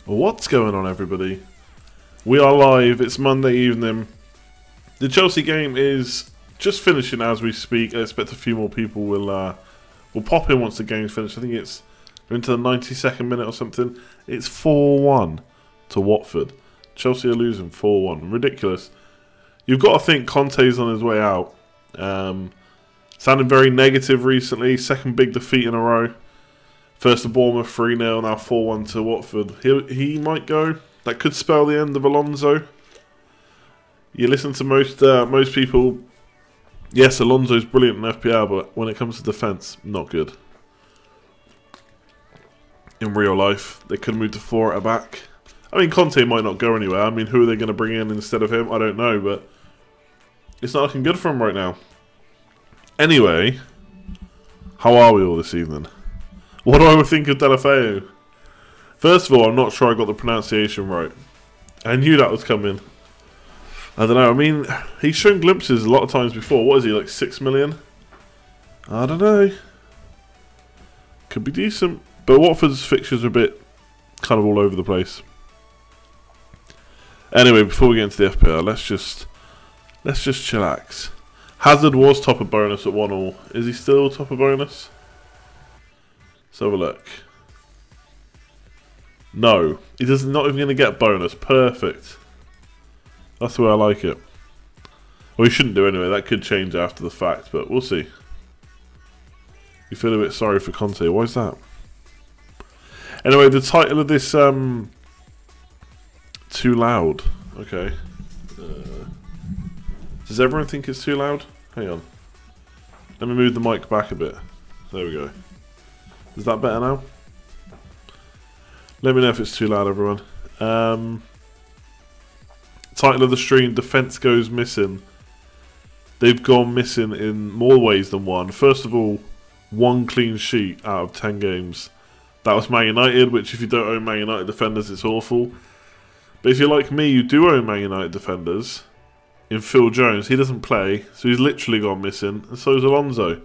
What's going on, everybody? We are live. It's Monday evening. The Chelsea game is just finishing as we speak. I expect a few more people will pop in once the game's finished. I think it's into the 92nd minute or something. It's 4-1 to Watford. Chelsea are losing 4-1. Ridiculous. You've got to think Conte's on his way out. Sounded very negative recently. Second big defeat in a row. First to Bournemouth 3-0, now 4-1 to Watford. He might go. That could spell the end of Alonso. You listen to most people. Yes, Alonso's brilliant in FPL, but when it comes to defence, not good. In real life, they could move to 4 at a back. I mean, Conte might not go anywhere. I mean, who are they going to bring in instead of him? I don't know, but it's not looking good for him right now. Anyway, how are we all this evening? What do I think of Delafeu? First of all, I'm not sure I got the pronunciation right. I knew that was coming. I don't know. I mean, he's shown glimpses a lot of times before. What is he, like 6 million? I don't know. Could be decent. But Watford's fixtures are a bit kind of all over the place. Anyway, before we get into the FPL, let's just chillax. Hazard was top of bonus at 1-1. Is he still top of bonus? Let's have a look. No, he does not even going to get bonus. Perfect. That's the way I like it. Well, he shouldn't do anyway. That could change after the fact, but we'll see. You feel a bit sorry for Conte. Why is that? Anyway, the title of this too loud. Okay. Does everyone think it's too loud? Hang on. Let me move the mic back a bit. There we go. Is that better now? Let me know if it's too loud, everyone. Title of the stream, Defence Goes Missing. They've gone missing in more ways than one. First of all, 1 clean sheet out of 10 games. That was Man United, which if you don't own Man United defenders, it's awful. But if you're like me, you do own Man United defenders. In Phil Jones, he doesn't play, so he's literally gone missing. And so is Alonso.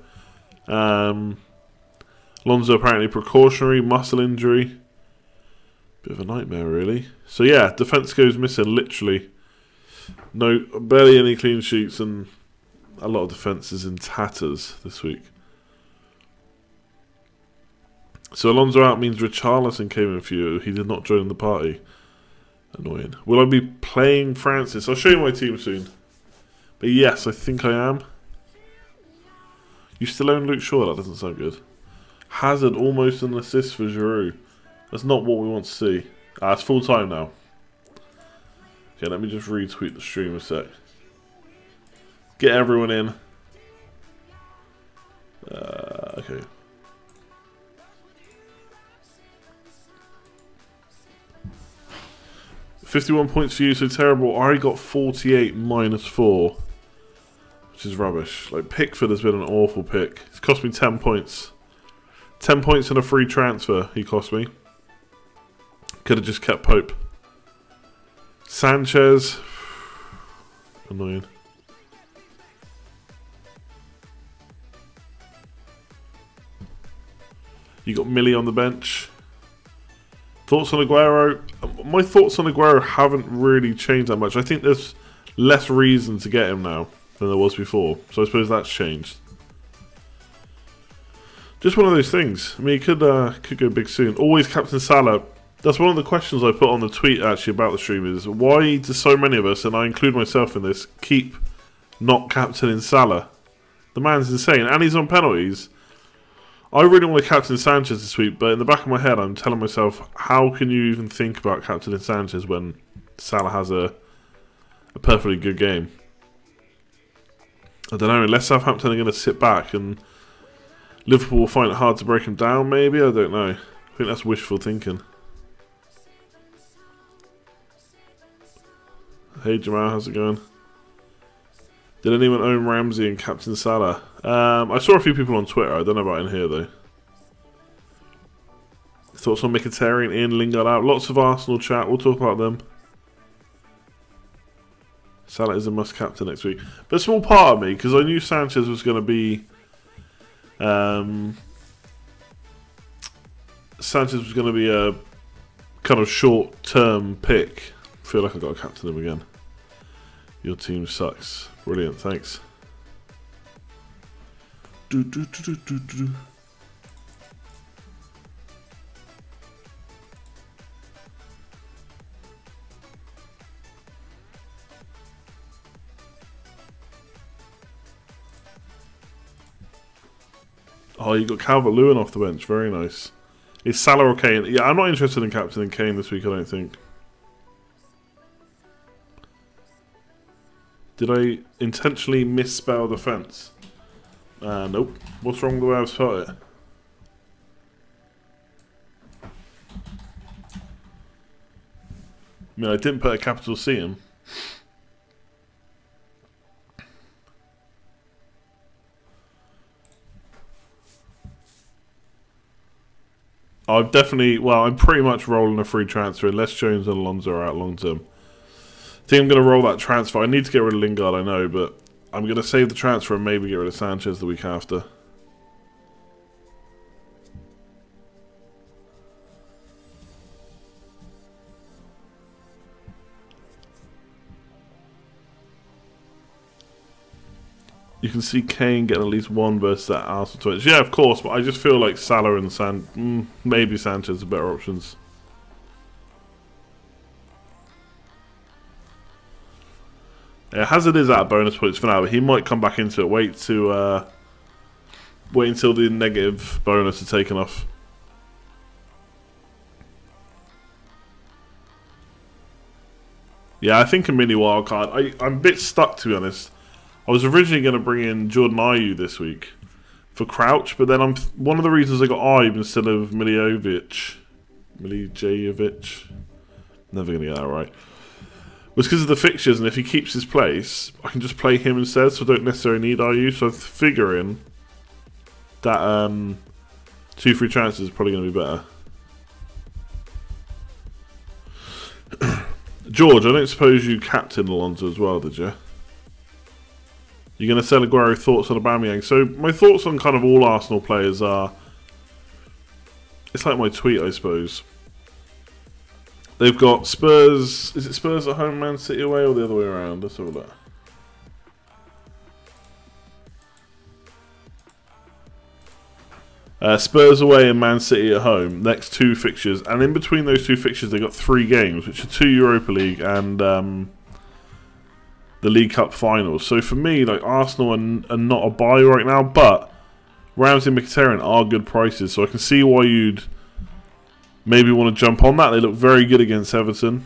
Alonso apparently precautionary, muscle injury. Bit of a nightmare, really. So yeah, defence goes missing, literally. No, barely any clean sheets, and a lot of defences in tatters this week. So Alonso out means Richarlison came in for you. He did not join the party. Annoying. Will I be playing Francis? I'll show you my team soon. But yes, I think I am. You still own Luke Shaw? That doesn't sound good. Hazard almost an assist for Giroud. That's not what we want to see. It's full time now. Okay, let me just retweet the stream a sec. Get everyone in. Okay. $51 points for you, so terrible. I already got 48 minus 4. Which is rubbish. Like, Pickford has been an awful pick. It's cost me 10 points. 10 points and a free transfer he cost me. Could have just kept Pope. Sanchez. Annoying. You got Millie on the bench. Thoughts on Aguero? My thoughts on Aguero haven't really changed that much. I think there's less reason to get him now than there was before. So I suppose that's changed. Just one of those things. I mean, he could go big soon. Always Captain Salah. That's one of the questions I put on the tweet actually about the stream is why do so many of us, and I include myself in this, keep not captaining Salah? The man's insane, and he's on penalties. I really want to captain Sanchez this week, but in the back of my head I'm telling myself, how can you even think about captaining Sanchez when Salah has a perfectly good game? I don't know, unless Southampton are going to sit back and Liverpool will find it hard to break him down, maybe? I don't know. I think that's wishful thinking. Hey Jamal, how's it going? Did anyone own Ramsey and Captain Salah? I saw a few people on Twitter. I don't know about in here though. Thoughts on Mkhitaryan in, Lingard out. Lots of Arsenal chat. We'll talk about them. Salah is a must captain next week. But a small part of me, because I knew Sanchez was going to be... Sanchez was going to be a kind of short-term pick. I feel like I've got to captain him again. Your team sucks. Brilliant, thanks. Oh, you got Calvert-Lewin off the bench. Very nice. Is Salah or Kane? Yeah, I'm not interested in captaining Kane this week, I don't think. Did I intentionally misspell defence? Nope. What's wrong with the way I've spelled it? I mean, I didn't put a capital C in. I've definitely, well, I'm pretty much rolling a free transfer unless Jones and Alonso are out long term. I think I'm going to roll that transfer. I need to get rid of Lingard, I know, but I'm going to save the transfer and maybe get rid of Sanchez the week after. You can see Kane getting at least one versus that Arsenal Twitch. Yeah, of course, but I just feel like Salah and maybe Sanchez are better options. Yeah, Hazard is out of bonus points for now, but he might come back into it. Wait until the negative bonus is taken off. Yeah, I think a mini wildcard. I'm a bit stuck, to be honest. I was originally going to bring in Jordan Ayew this week for Crouch, but then one of the reasons I got Ayew instead of Milijovic, never going to get that right, was because of the fixtures, and if he keeps his place, I can just play him instead, so I don't necessarily need Ayew. So I'm figuring that 2 free chances is probably going to be better. George, I don't suppose you captained Alonso as well, did you? You're going to sell Aguero. Thoughts on Aubameyang? So my thoughts on kind of all Arsenal players are, it's like my tweet, I suppose. They've got Spurs. Is it Spurs at home, Man City away, or the other way around? Let's have a look. Spurs away and Man City at home. Next 2 fixtures, and in between those 2 fixtures, they got 3 games, which are 2 Europa League and the League Cup finals. So for me, like, Arsenal are not a buy right now, but Ramsey and Mkhitaryan are good prices, so I can see why you'd maybe want to jump on that. They look very good against Everton.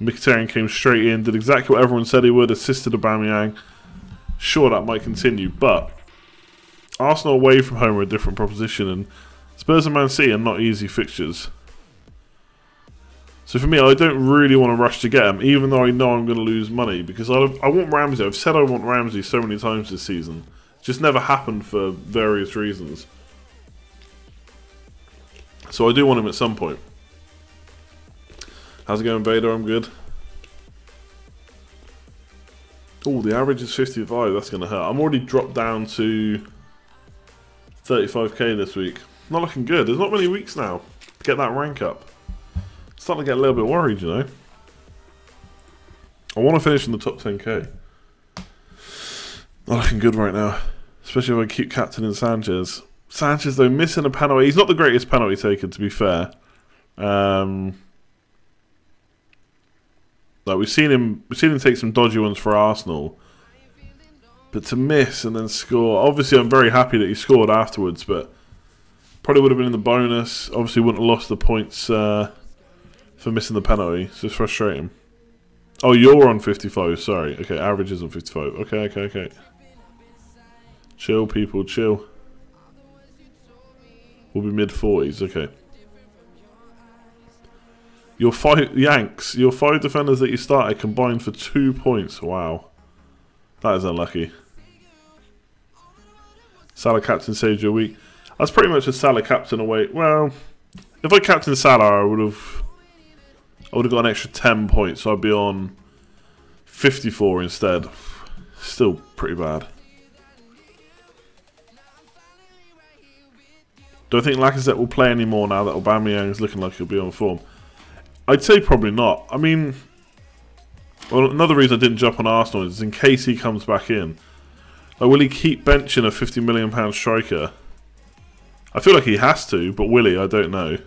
Mkhitaryan came straight in, did exactly what everyone said he would, assisted Aubameyang. Sure, that might continue, but Arsenal away from home are a different proposition, and Spurs and Man City are not easy fixtures. So for me, I don't really want to rush to get him, even though I know I'm going to lose money, because I want Ramsey. I've said I want Ramsey so many times this season. It's just never happened for various reasons. So I do want him at some point. How's it going, Vader? I'm good. Oh, the average is 55. That's going to hurt. I'm already dropped down to 35k this week. Not looking good. There's not many weeks now to get that rank up. Starting to get a little bit worried, you know. I want to finish in the top 10k. Not looking good right now, especially if I keep captaining Sanchez. Sanchez, though, missing a penalty. He's not the greatest penalty taker, to be fair. Like we've seen him take some dodgy ones for Arsenal, but to miss and then score. Obviously, I'm very happy that he scored afterwards, but probably would have been in the bonus. Obviously, wouldn't have lost the points for missing the penalty. It's just frustrating. Oh, you're on 55. Sorry. Okay, average is on 55. Okay. Chill, people, chill. We'll be mid-40s. Okay. Your 5 Yanks, your 5 defenders that you started combined for 2 points. Wow. That is unlucky. Salah captain saved your week. That's pretty much a Salah captain away. Well, if I captained Salah, I would have got an extra 10 points, so I'd be on 54 instead. Still pretty bad. Do I think Lacazette will play anymore now that Aubameyang is looking like he'll be on form? I'd say probably not. I mean, well, another reason I didn't jump on Arsenal is in case he comes back in. Like, will he keep benching a £50 million striker? I feel like he has to, but will he? I don't know.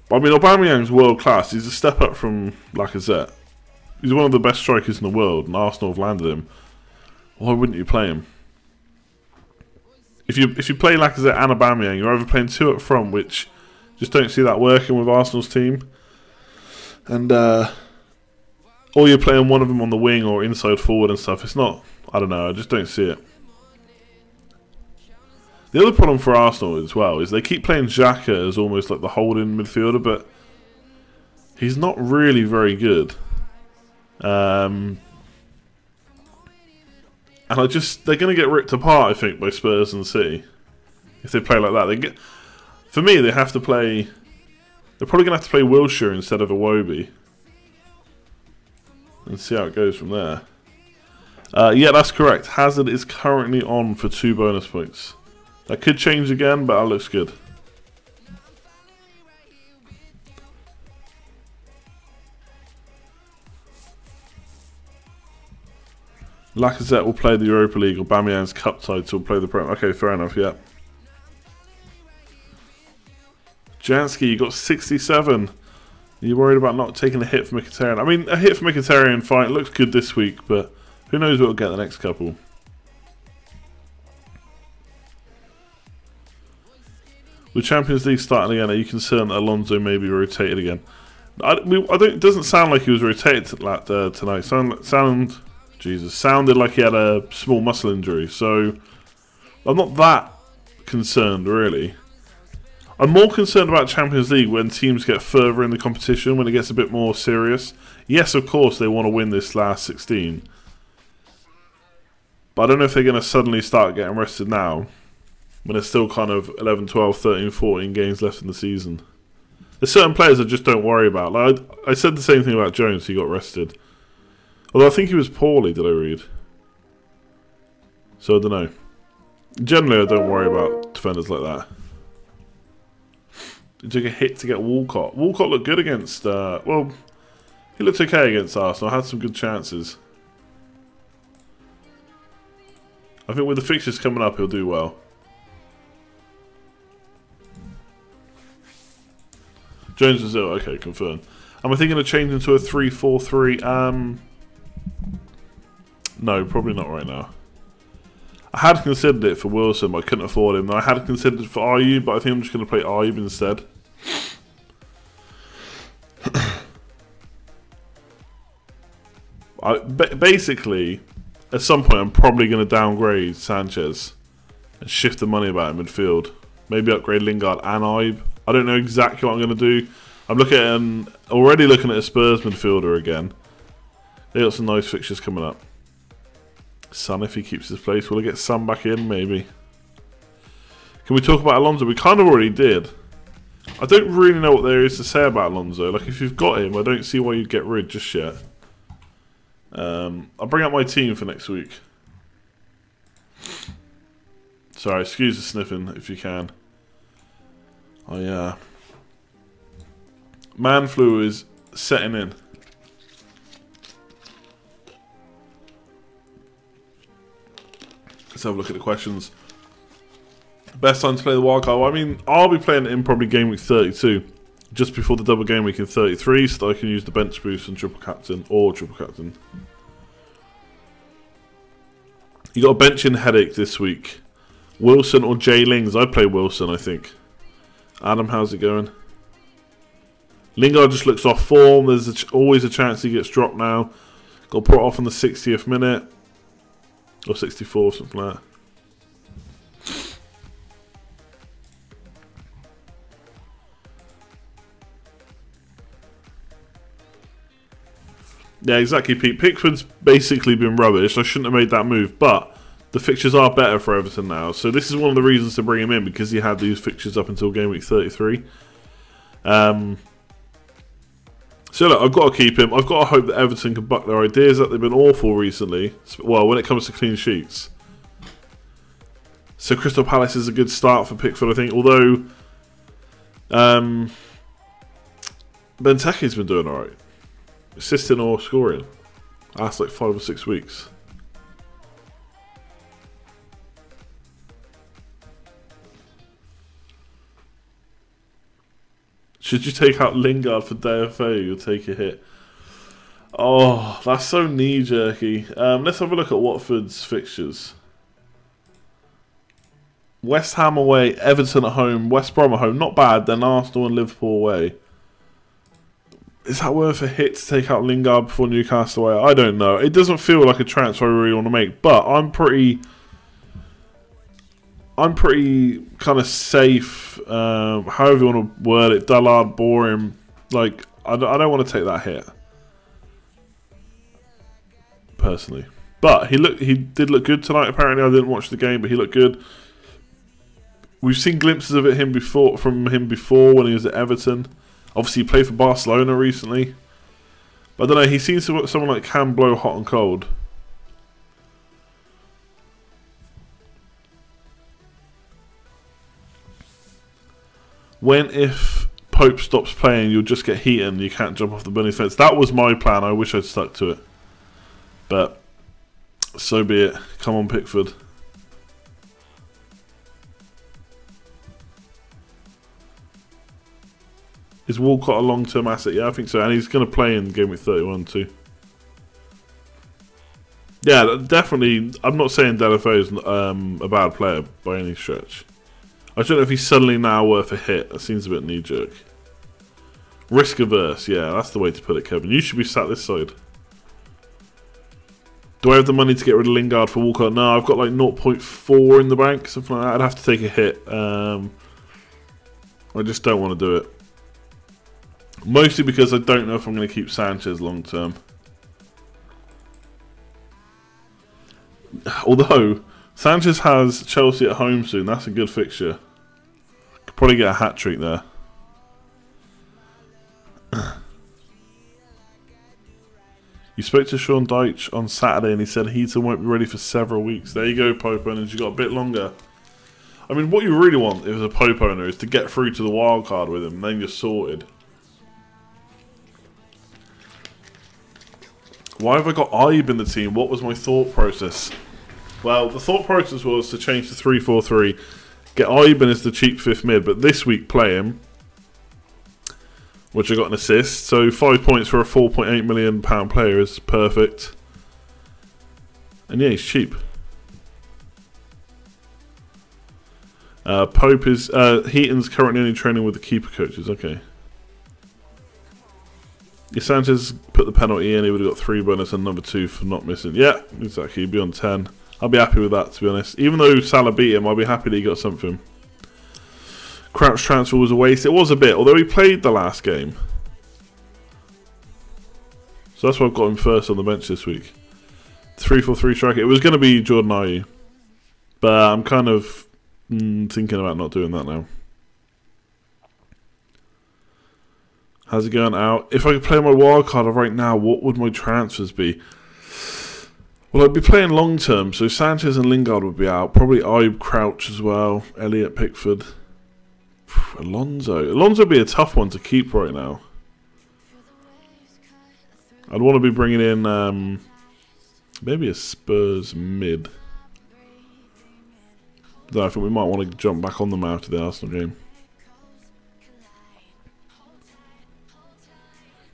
But, I mean, Aubameyang's world class. He's a step up from Lacazette. He's one of the best strikers in the world, and Arsenal have landed him. Why wouldn't you play him? If you play Lacazette and Aubameyang, you're either playing two up front, which just don't see that working with Arsenal's team, and or you're playing one of them on the wing or inside forward and stuff. It's not. I don't know. I just don't see it. The other problem for Arsenal as well is they keep playing Xhaka as almost like the holding midfielder, but he's not really very good. And they're going to get ripped apart, I think, by Spurs and City if they play like that. For me, they have to play. They're probably going to have to play Wilshere instead of Iwobi, and see how it goes from there. Yeah, that's correct. Hazard is currently on for 2 bonus points. That could change again, but that looks good. Lacazette will play the Europa League. Aubameyang's cup title will play the Premier. Okay, fair enough, yeah. Jansky, you got 67. Are you worried about not taking a hit for Mkhitaryan? I mean, a hit for Mkhitaryan, fine. It looks good this week, but who knows what we'll get the next couple. With Champions League starting again, are you concerned that Alonso may be rotated again? It doesn't sound like he was rotated tonight. Sounded like he had a small muscle injury. So I'm not that concerned, really. I'm more concerned about Champions League when teams get further in the competition, when it gets a bit more serious. Yes, of course, they want to win this last 16. But I don't know if they're going to suddenly start getting rested now, when there's still kind of 11, 12, 13, 14 games left in the season. There's certain players I just don't worry about. Like I said the same thing about Jones, he got rested. Although I think he was poorly, did I read? So I don't know. Generally, I don't worry about defenders like that. He took a hit to get Walcott. Walcott looked good against... well, he looked okay against Arsenal. Had some good chances. I think with the fixtures coming up, he'll do well. Jones is ill. Okay, confirmed. Am I thinking of changing to a 3-4-3? No, probably not right now. I had considered it for Wilson, but I couldn't afford him. I had considered it for Ayub, but I think I'm just going to play Ayub instead. Basically, at some point, I'm probably going to downgrade Sanchez and shift the money about in midfield. Maybe upgrade Lingard and Ayub. I don't know exactly what I'm going to do. I'm already looking at a Spurs midfielder again. They got some nice fixtures coming up. Son, if he keeps his place, will I get Son back in? Maybe. Can we talk about Alonso? We kind of already did. I don't really know what there is to say about Alonso. Like, if you've got him, I don't see why you'd get rid just yet. I'll bring up my team for next week. Sorry, excuse the sniffing if you can. Man flu is setting in. Let's have a look at the questions. Best time to play the wildcard? Well, I mean, I'll be playing it in probably game week 32, just before the double game week in 33, so that I can use the bench boost and triple captain or triple captain. You got a benching headache this week. Wilson or Jay Lings? I'd play Wilson, I think. Adam, how's it going? Lingard just looks off form. There's always a chance he gets dropped now. Got brought off on the 60th minute. Or 64, something like that. Yeah, exactly, Pete. Pickford's basically been rubbish. I shouldn't have made that move, but the fixtures are better for Everton now. So this is one of the reasons to bring him in, because he had these fixtures up until game week 33. So look, I've got to keep him. I've got to hope that Everton can buck their ideas up. They've been awful recently. Well, when it comes to clean sheets. So Crystal Palace is a good start for Pickford, I think. Although, Benteke's been doing alright. Assisting or scoring. Last like 5 or 6 weeks. Should you take out Lingard for DFA, you'll take a hit. Oh, that's so knee-jerky. Let's have a look at Watford's fixtures. West Ham away, Everton at home, West Brom at home. Not bad. Then Arsenal and Liverpool away. Is that worth a hit to take out Lingard before Newcastle away? I don't know. It doesn't feel like a transfer I really want to make, but I'm pretty kind of safe. However you want to word it, dullard, boring. Like I don't want to take that hit personally. But he did look good tonight. Apparently, I didn't watch the game, but he looked good. We've seen glimpses of it from him before when he was at Everton. Obviously, he played for Barcelona recently. But I don't know. He seems to someone like can blow hot and cold. If Pope stops playing, you'll just get heated and you can't jump off the bunny fence. That was my plan. I wish I'd stuck to it. But so be it. Come on, Pickford. Is Walcott a long-term asset? Yeah, I think so. And he's going to play in Gameweek 31 too. Yeah, definitely. I'm not saying Delafeu is a bad player by any stretch. I don't know if he's suddenly now worth a hit. That seems a bit knee-jerk. Risk-averse. Yeah, that's the way to put it, Kevin. You should be sat this side. Do I have the money to get rid of Lingard for Walcott? No, I've got like 0.4 in the bank, something like that. I'd have to take a hit. I just don't want to do it. Mostly because I don't know if I'm going to keep Sanchez long term. Although, Sanchez has Chelsea at home soon. That's a good fixture. Could probably get a hat-trick there. You spoke to Sean Dyche on Saturday and he said Heaton won't be ready for several weeks. There you go, Pope owners. You got a bit longer. I mean, what you really want as a Pope owner is to get through to the wild card with him. Then you're sorted. Why have I got Ibe in the team? What was my thought process? Well, the thought process was to change to 3-4-3, get Ibe in as the cheap 5th mid, but this week play him, which I got an assist. So 5 points for a £4.8 million player is perfect. And yeah, he's cheap. Pope is Heaton's currently only training with the keeper coaches. Okay. If Sanchez put the penalty in, he would have got 3 bonus and number 2 for not missing. Yeah, exactly. He'd be on 10. I'll be happy with that, to be honest. Even though Salah beat him, I'll be happy that he got something. Crouch transfer was a waste. It was a bit, although he played the last game. So that's why I've got him first on the bench this week. 3-4-3 striker. It was going to be Jordan Ayew, but I'm kind of thinking about not doing that now. How's it going out? If I could play my wildcard right now, what would my transfers be? Well, I'd be playing long term, so Sanchez and Lingard would be out. Probably Ibe, Crouch as well. Elliott, Pickford. Alonso. Alonso would be a tough one to keep right now. I'd want to be bringing in maybe a Spurs mid. Though I think we might want to jump back on them after the Arsenal game.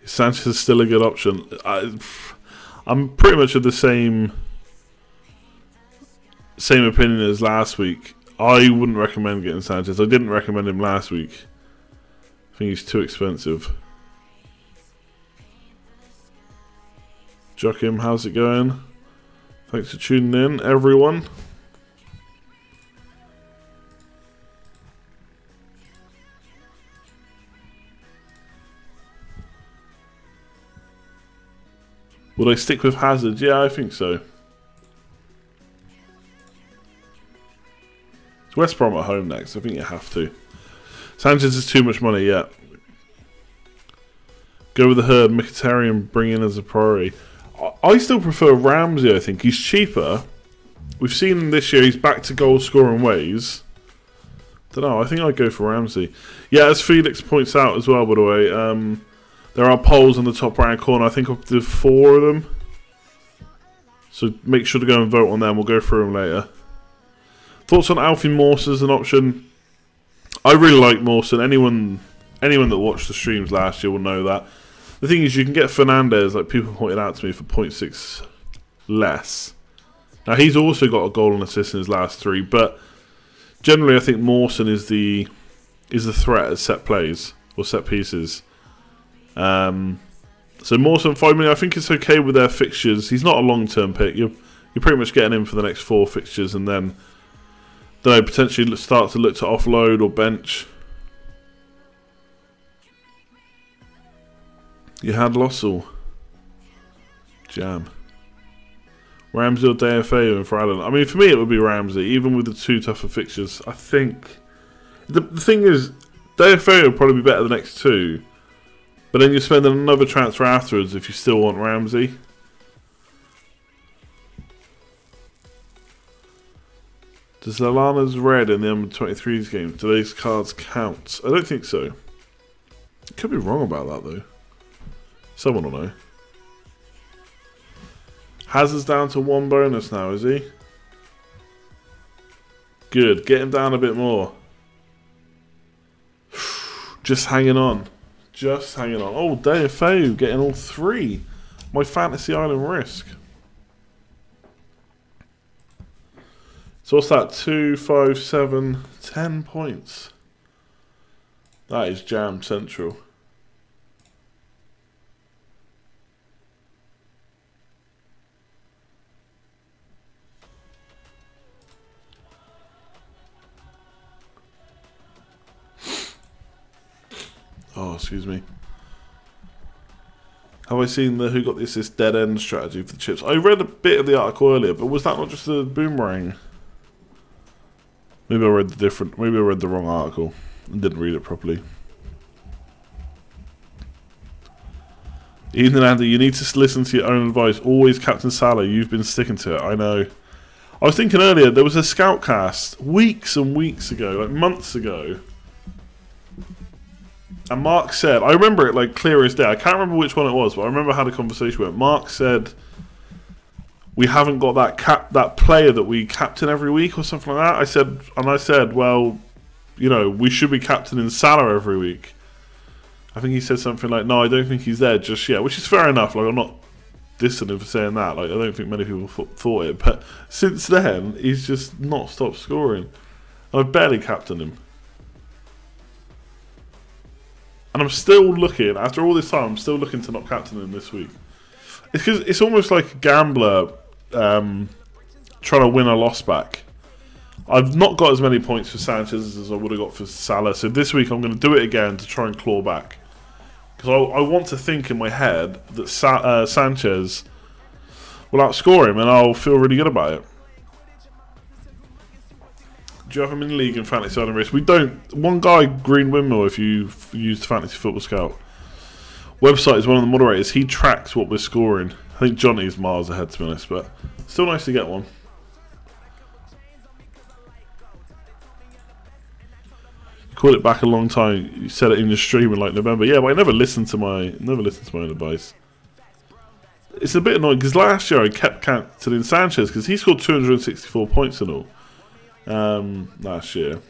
Sanchez is still a good option. I'm pretty much of the same opinion as last week. I wouldn't recommend getting Sanchez. I didn't recommend him last week. I think he's too expensive. Joachim, how's it going? Thanks for tuning in, everyone. Would I stick with Hazard? Yeah, I think so. It's West Brom at home next. I think you have to. Sanchez is too much money, yeah. Go with the herd. Mkhitaryan bring in as a priority. I still prefer Ramsey, I think. He's cheaper. We've seen him this year. He's back to goal scoring ways. Don't know. I think I'd go for Ramsey. Yeah, as Felix points out as well, by the way. There are polls in the top right corner. I think up to 4 of them. So make sure to go and vote on them. We'll go through them later. Thoughts on Alfie Morse as an option? I really like Mawson. Anyone that watched the streams last year will know that. The thing is, you can get Fernandez, like people pointed out to me, for 0.6 less. Now he's also got a goal and assist in his last 3, but generally I think Mawson is the threat at set plays or set pieces. So Mawson 5 million, I think it's okay with their fixtures. He's not a long-term pick. You're pretty much getting him for the next 4 fixtures, and then potentially start to look to offload or bench. You had Lossell. Jam. Ramsey or DFA for Alan. I mean, for me it would be Ramsey, even with the 2 tougher fixtures. I think the thing is, DFA will probably be better the next 2, but then you're spending another transfer afterwards if you still want Ramsey. Does Lallana's red in the under-23s game, do these cards count? I don't think so. Could be wrong about that though. Someone will know. Hazard's down to 1 bonus now, is he? Good, get him down a bit more. Just hanging on. Just hanging on. Oh, DFO getting all 3. My Fantasy Island risk. So what's that? 2, 5, 7, 10 points. That is jam central. Oh, excuse me. Have I seen the who got the assist dead end strategy for the chips? I read a bit of the article earlier, but was that not just a boomerang? Maybe I read the wrong article and didn't read it properly. Ethan and Andy, you need to listen to your own advice. Always Captain Salah. You've been sticking to it. I know. I was thinking earlier, there was a scout cast weeks and weeks ago, like months ago. And Mark said, I remember it like clear as day. I can't remember which one it was, but I remember how the conversation went. Mark said, we haven't got that player that we captain every week or something like that. I said, well, you know, we should be captaining Salah every week. I think he said something like, no, I don't think he's there just yet, which is fair enough. Like, I'm not dissing him for saying that. Like, I don't think many people thought it, but since then, he's just not stopped scoring. And I've barely captained him. And I'm still looking, after all this time, I'm still looking to not captain him this week. It's because it's almost like a gambler trying to win a loss back. I've not got as many points for Sanchez as I would have got for Salah, so this week I'm going to do it again to try and claw back. Because I want to think in my head that Sanchez will outscore him, and I'll feel really good about it. Do you have him in the league in Fantasy Island Race? We don't. One guy, Green Windmill, if you've used Fantasy Football Scout. Website is one of the moderators. He tracks what we're scoring. I think Johnny's miles ahead, to be honest, but still nice to get one. You called it back a long time. You said it in your stream in like November. Yeah, but I never listened to my own advice. It's a bit annoying because last year I kept captaining Sanchez because he scored 264 points in all. Last year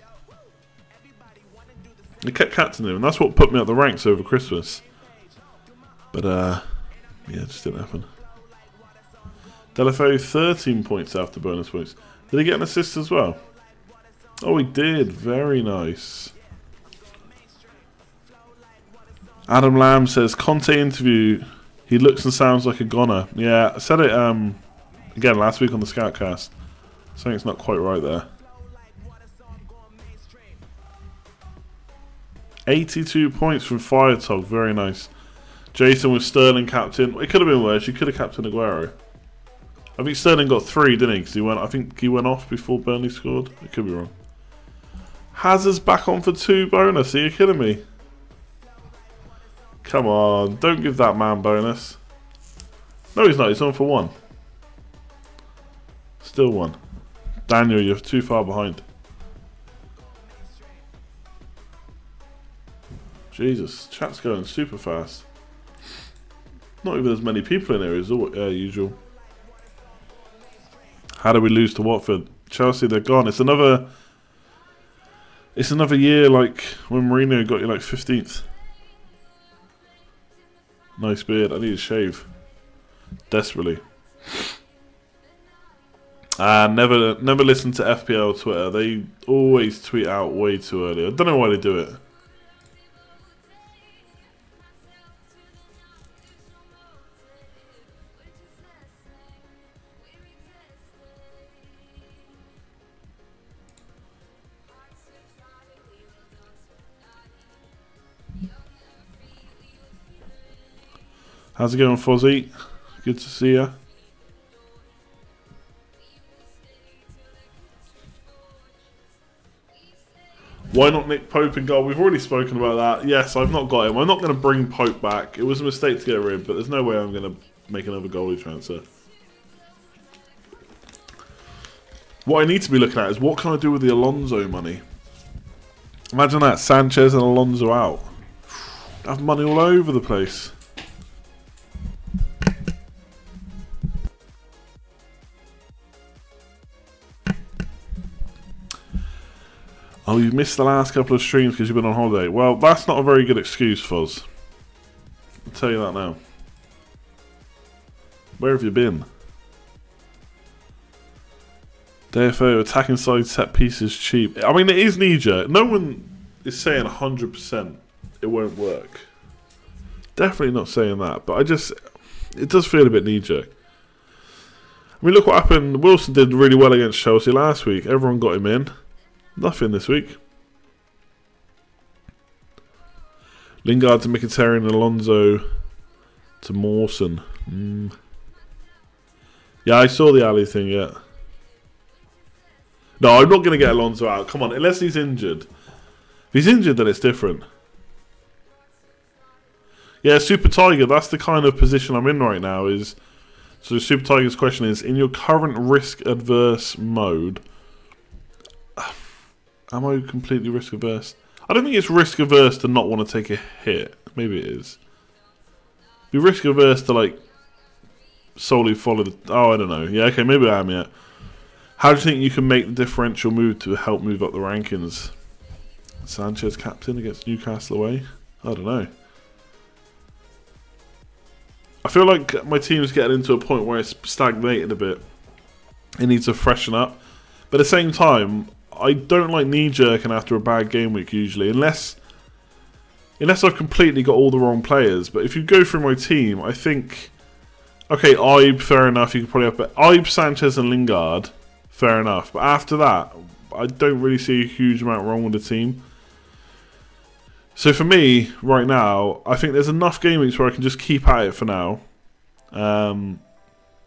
I kept captaining him, and that's what put me up the ranks over Christmas. But yeah, it just didn't happen. Delafeu 13 points after bonus points. Did he get an assist as well? Oh, he did. Very nice. Adam Lamb says Conte interview. He looks and sounds like a goner. Yeah, I said it again last week on the Scoutcast. Something's not quite right there. 82 points from Firetog, very nice. Jason with Sterling captain. It could have been worse. You could have captained Aguero. I think Sterling got 3, didn't he? Because I think he went off before Burnley scored. I could be wrong. Hazard's back on for 2 bonus. Are you kidding me? Come on, don't give that man bonus. No, he's not. He's on for 1. Still 1. Daniel, you're too far behind. Jesus, chat's going super fast. Not even as many people in there as usual. How do we lose to Watford? Chelsea, they're gone. It's another year like when Mourinho got you like 15th. Nice beard. I need a shave. Desperately. Never listen to FPL Twitter. They always tweet out way too early. I don't know why they do it. How's it going, Fozzie? Good to see ya. Why not Nick Pope in goal? We've already spoken about that. Yes, I've not got him. I'm not going to bring Pope back. It was a mistake to get rid, but there's no way I'm going to make another goalie transfer. What I need to be looking at is what can I do with the Alonso money? Imagine that, Sanchez and Alonso out. I have money all over the place. Oh, you've missed the last couple of streams because you've been on holiday. Well, that's not a very good excuse, Foz. I'll tell you that now. Where have you been? DFO, attacking side set pieces cheap. I mean, it is knee-jerk. No one is saying 100% it won't work. Definitely not saying that, but it does feel a bit knee-jerk. I mean, look what happened. Wilson did really well against Chelsea last week. Everyone got him in. Nothing this week. Lingard to Mkhitaryan and Alonso to Mawson. Yeah, I saw the Ali thing, yeah. No, I'm not going to get Alonso out. Come on, unless he's injured. If he's injured, then it's different. Yeah, Super Tiger, that's the kind of position I'm in right now. So Super Tiger's question is, in your current risk-adverse mode, am I completely risk-averse? I don't think it's risk-averse to not want to take a hit. Maybe it is. Be risk-averse to, like, solely follow the... Oh, I don't know. Yeah, okay, maybe I am, yeah. How do you think you can make the differential move to help move up the rankings? Sanchez captain against Newcastle away? I don't know. I feel like my team's getting into a point where it's stagnated a bit. It needs to freshen up. But at the same time, I don't like knee-jerking after a bad game week usually, unless I've completely got all the wrong players. But if you go through my team, I think, okay, Ibe, fair enough. You could probably have, but Ibe, Sanchez, and Lingard, fair enough. But after that, I don't really see a huge amount wrong with the team. So for me, right now, I think there's enough game weeks where I can just keep at it for now.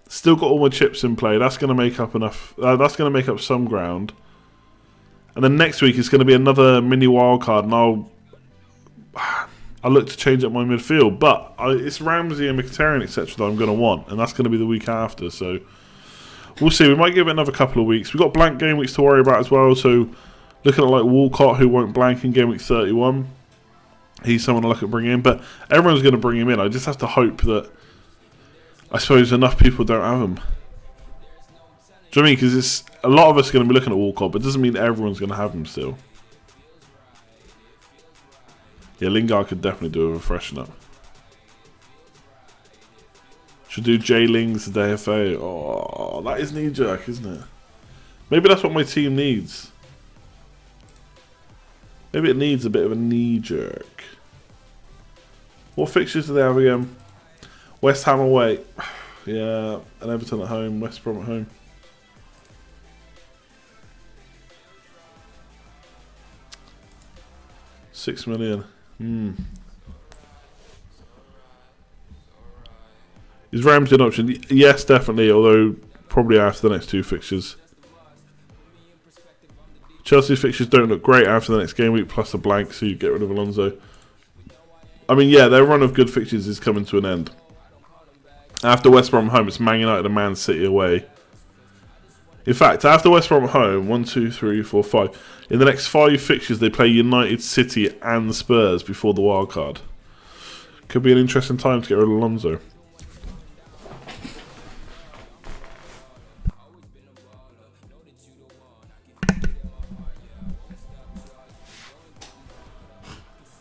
Still got all my chips in play. That's going to make up enough. That's going to make up some ground. And then next week is going to be another mini wildcard, and I'll look to change up my midfield. But it's Ramsey and Mkhitaryan, etc. that I'm going to want, and that's going to be the week after. So we'll see. We might give it another couple of weeks. We've got blank game weeks to worry about as well. So looking at like Walcott, who won't blank in game week 31. He's someone to look at bringing in, but everyone's going to bring him in. I just have to hope that, I suppose, enough people don't have him. Do you know what I mean? Because a lot of us are going to be looking at Walcott, but it doesn't mean everyone's going to have him still. Yeah, Lingard could definitely do a freshen up. Should do J-Lings the DFA. Oh, that is knee-jerk, isn't it? Maybe that's what my team needs. Maybe it needs a bit of a knee-jerk. What fixtures do they have again? West Ham away. Yeah, and Everton at home. West Brom at home. $6 million. Is Ramsey an option? Yes, definitely, although probably after the next two fixtures. Chelsea's fixtures don't look great after the next game week, plus a blank, so you get rid of Alonso. I mean, yeah, their run of good fixtures is coming to an end. After West Brom home, it's Man United and Man City away. In fact, after West Brom home, 1, 2, 3, 4, 5. In the next 5 fixtures, they play United, City and Spurs before the wild card. Could be an interesting time to get rid of Alonso.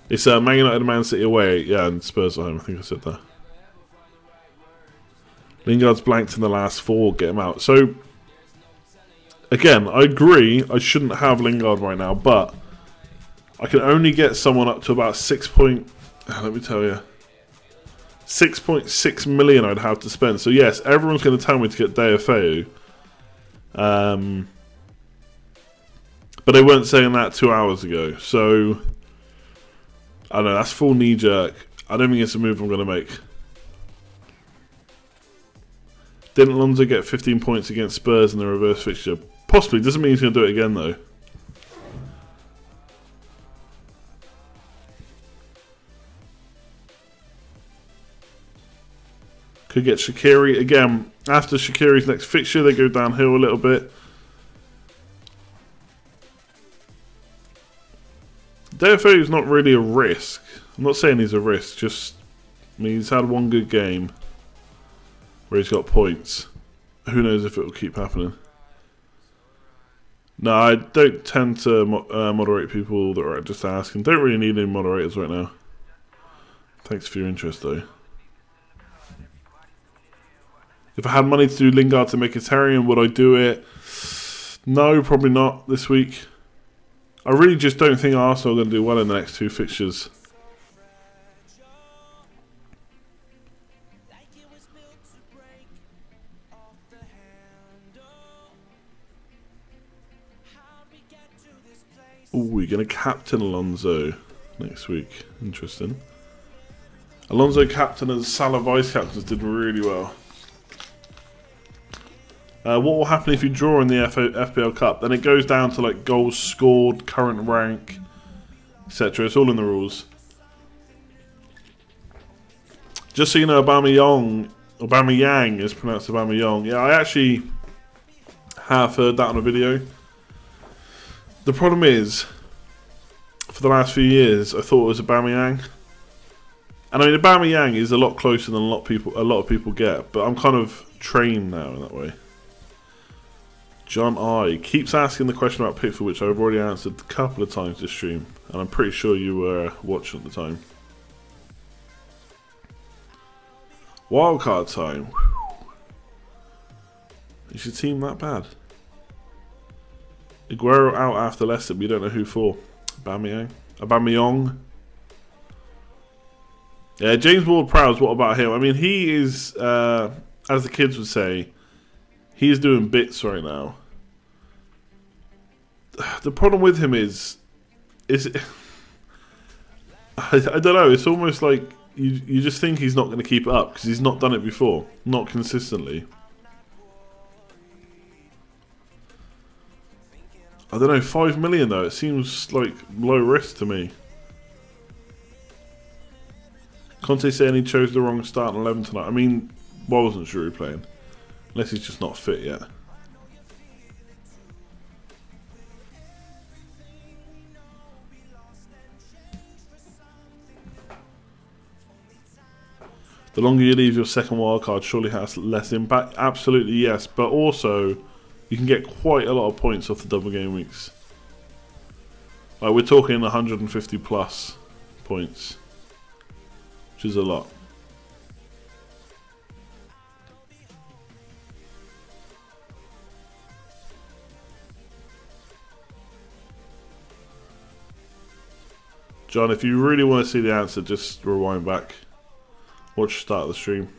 It's Man United and Man City away. Yeah, and Spurs at home. I think I said that. Lingard's blanked in the last 4. Get him out. So, again, I agree. I shouldn't have Lingard right now, but I can only get someone up to about 6 point... Let me tell you. 6.6 million I'd have to spend. So, yes, everyone's going to tell me to get Davern. But they weren't saying that 2 hours ago. So, I don't know. That's full knee-jerk. I don't think it's a move I'm going to make. Didn't Alonso get 15 points against Spurs in the reverse fixture? Possibly. Doesn't mean he's going to do it again, though. Could get Shaqiri. Again, after Shaqiri's next fixture, they go downhill a little bit. Davern is not really a risk. I'm not saying he's a risk, just... I mean, he's had one good game where he's got points. Who knows if it will keep happening. No, I don't tend to moderate people that are just asking. Don't really need any moderators right now. Thanks for your interest, though. If I had money to do Lingard to make a Terrian, would I do it? No, probably not this week. I really just don't think Arsenal are going to do well in the next 2 fixtures. Ooh, we're going to captain Alonso next week. Interesting. Alonso captain and Salah vice captains did really well. What will happen if you draw in the FPL Cup? Then it goes down to like goals scored, current rank, etc. It's all in the rules. Just so you know, Aubameyang is pronounced Aubameyang. Yeah, I actually have heard that on a video. The problem is, for the last few years, I thought it was Aubameyang. And I mean, Aubameyang is a lot closer than a lot of people get, but I'm kind of trained now in that way. John I keeps asking the question about Pickford, which I've already answered a couple of times this stream, and I'm pretty sure you were watching at the time. Wildcard time. Is your team that bad? Aguero out after Leicester, but you don't know who for. Aubameyang. Yeah, James Ward-Prowse, what about him? I mean, he is, as the kids would say, he's doing bits right now. The problem with him is I don't know, it's almost like you just think he's not going to keep it up because he's not done it before, not consistently. I don't know, 5 million though, it seems like low risk to me. Conte saying he chose the wrong starting 11 tonight. I mean, why wasn't Giroud playing? Unless he's just not fit yet. The longer you leave your second wildcard surely has less impact. Absolutely yes, but also you can get quite a lot of points off the double game weeks. Like we're talking 150 plus points, which is a lot. John, if you really want to see the answer, just rewind back. Watch the start of the stream.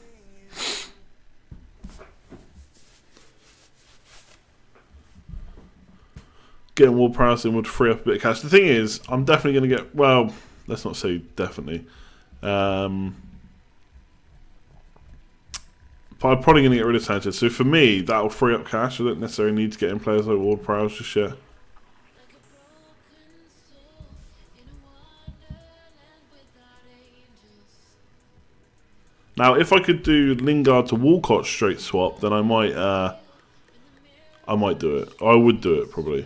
Getting Ward-Prowse in would free up a bit of cash. The thing is, I'm definitely going to get... Well, let's not say definitely. But I'm probably going to get rid of Sanchez. So for me, that will free up cash. I don't necessarily need to get in players like Ward-Prowse just yet. Now, if I could do Lingard to Walcott straight swap, then I might do it. I would do it, probably.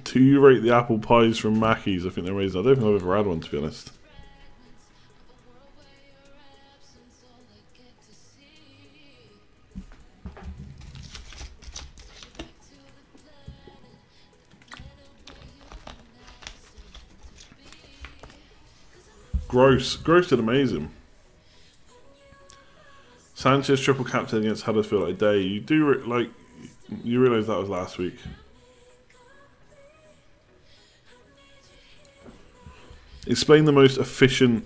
Do you rate the apple pies from Mackey's? I think they're amazing. I don't think I've ever had one, to be honest. Gross did amazing. Sanchez triple captain against Huddersfield a day. You do you realise that was last week. Explain the most efficient.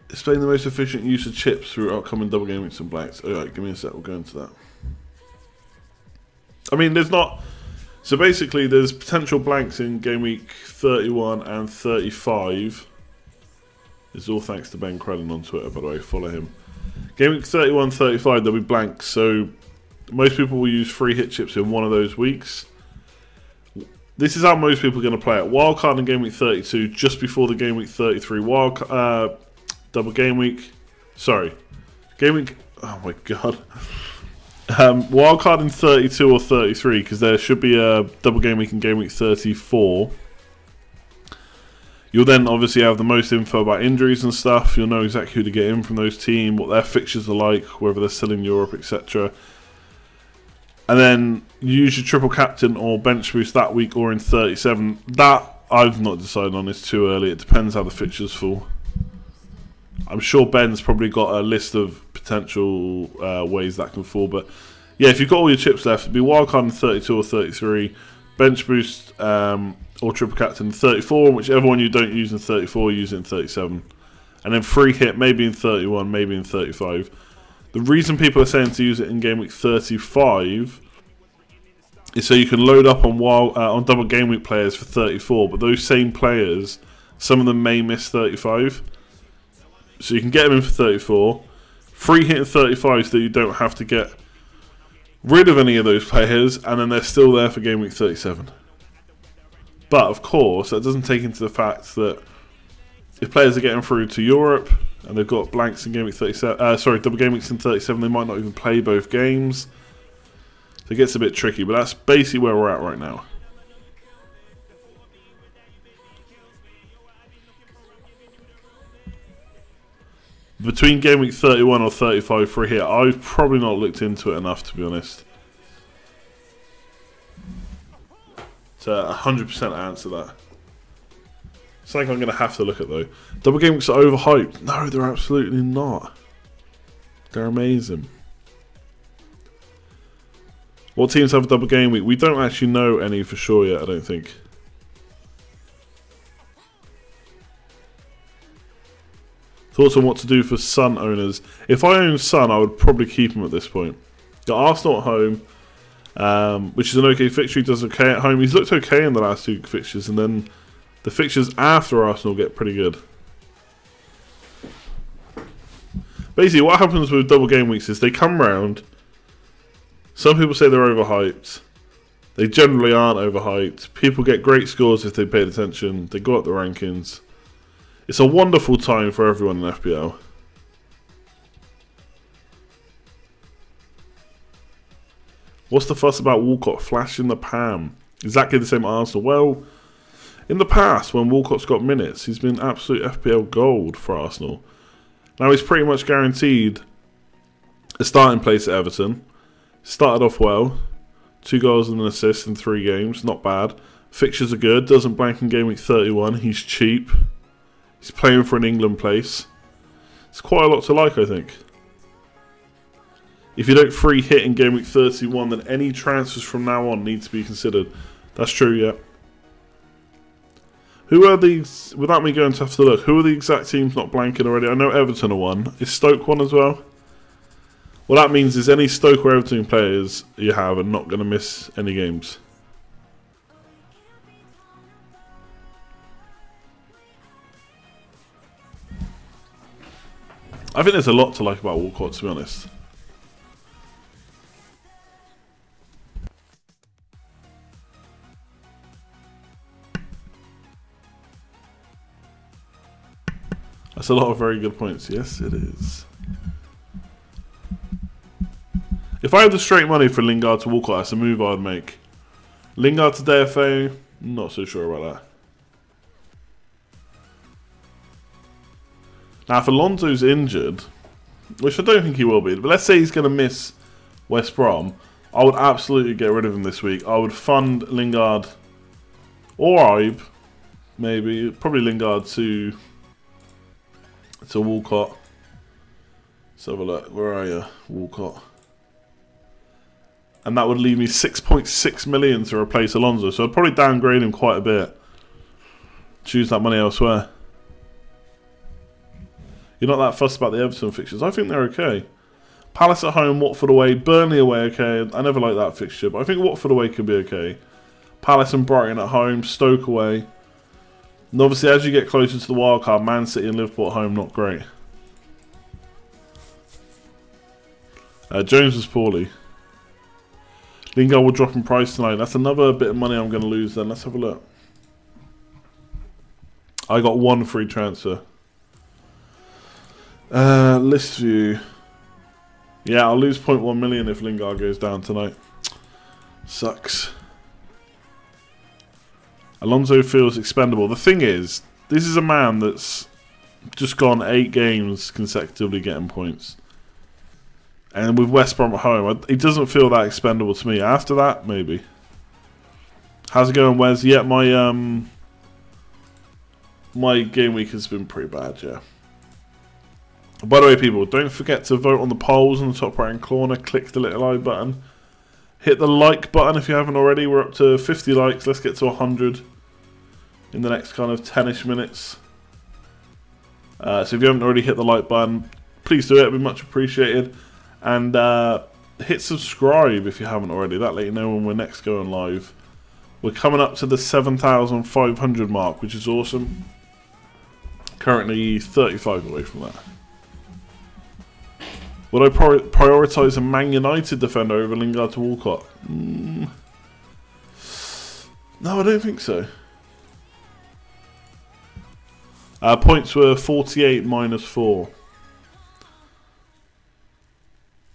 Explain the most efficient use of chips through upcoming double game weeks and blanks. Alright, give me a sec, we'll go into that. I mean, there's not... So basically, there's potential blanks in game week 31 and 35. This is all thanks to Ben Crellin on Twitter, by the way, follow him. Game week 31, 35, there'll be blanks, so most people will use free hit chips in one of those weeks. This is how most people are going to play it. Wildcard in game week 32, just before the game week 33 double game week. Sorry. Game week... Oh my god. Wildcard in 32 or 33, because there should be a double game week in game week 34. You'll then obviously have the most info about injuries and stuff. You'll know exactly who to get in from those teams, what their fixtures are like, whether they're still in Europe, etc. And then you use your triple captain or bench boost that week or in 37. That I've not decided on. It's too early. It depends how the fixtures fall. I'm sure Ben's probably got a list of potential ways that can fall. But yeah, if you've got all your chips left, it'd be wildcard in 32 or 33, bench boost or triple captain in 34, whichever one you don't use in 34, use it in 37. And then free hit maybe in 31, maybe in 35. The reason people are saying to use it in game week 35 is so you can load up on double game week players for 34, but those same players, some of them may miss 35. So you can get them in for 34, free hit in 35 so that you don't have to get rid of any of those players, and then they're still there for game week 37. But of course, that doesn't take into the fact that if players are getting through to Europe and they've got blanks in game week 37, double game weeks in 37, they might not even play both games. So it gets a bit tricky, but that's basically where we're at right now. Between game week 31 or 35 free hit, I've probably not looked into it enough, to be honest, to 100% answer that. Something I'm going to have to look at, though. Double game weeks are overhyped. No, they're absolutely not. They're amazing. What teams have a double game week? We don't actually know any for sure yet, I don't think. Thoughts on what to do for Son owners? If I own Son, I would probably keep him at this point. Got Arsenal at home, which is an okay fixture. He does okay at home. He's looked okay in the last two fixtures, and then the fixtures after Arsenal get pretty good. Basically, what happens with double game weeks is they come round. Some people say they're overhyped. They generally aren't overhyped. People get great scores if they paid attention. They go up the rankings. It's a wonderful time for everyone in FPL. What's the fuss about Walcott flashing the Pam? Exactly the same at Arsenal. Well, in the past, when Walcott's got minutes, he's been absolute FPL gold for Arsenal. Now he's pretty much guaranteed a starting place at Everton. Started off well. 2 goals and an assist in 3 games. Not bad. Fixtures are good. Doesn't blank in game week 31. He's cheap. He's playing for an England place. It's quite a lot to like, I think. If you don't free hit in game week 31, then any transfers from now on need to be considered. That's true, yeah. Who are these, without me going to have to look, who are the exact teams not blanking already? I know Everton are one. Is Stoke one as well? What that means is any Stoke or Everton players you have are not going to miss any games. I think there's a lot to like about Walcott, to be honest. That's a lot of very good points. Yes, it is. If I had the straight money for Lingard to Walcott, that's a move I'd make. Lingard to DFA, not so sure about that. Now, if Alonso's injured, which I don't think he will be, but let's say he's going to miss West Brom, I would absolutely get rid of him this week. I would fund Lingard Or Ibe, maybe. Probably Lingard to Walcott. Let's have a look. Where are you, Walcott? And that would leave me 6.6 million to replace Alonso. So I'd probably downgrade him quite a bit. Choose that money elsewhere. You're not that fussed about the Everton fixtures. I think they're okay. Palace at home, Watford away, Burnley away, okay. I never liked that fixture, but I think Watford away could be okay. Palace and Brighton at home, Stoke away. And obviously, as you get closer to the wildcard, Man City and Liverpool at home, not great. Jones was poorly. Lingard will drop in price tonight. That's another bit of money I'm going to lose then. Let's have a look. I got one free transfer. List view. Yeah, I'll lose 0.1 million if Lingard goes down tonight. Sucks. Alonso feels expendable. The thing is, this is a man that's just gone 8 games consecutively getting points. And with West Brom at home, it doesn't feel that expendable to me. After that, maybe. How's it going, Wes? Yeah, my game week has been pretty bad, yeah. By the way, people, don't forget to vote on the polls in the top right-hand corner. Click the little I button. Hit the like button if you haven't already. We're up to 50 likes. Let's get to 100 in the next kind of 10-ish minutes. So if you haven't already hit the like button, please do it. It'd be much appreciated. And hit subscribe if you haven't already. That'll let you know when we're next going live. We're coming up to the 7,500 mark, which is awesome. Currently 35 away from that. Would I prioritise a Man United defender over Lingard to Walcott? No, I don't think so. Points were 48 minus 4.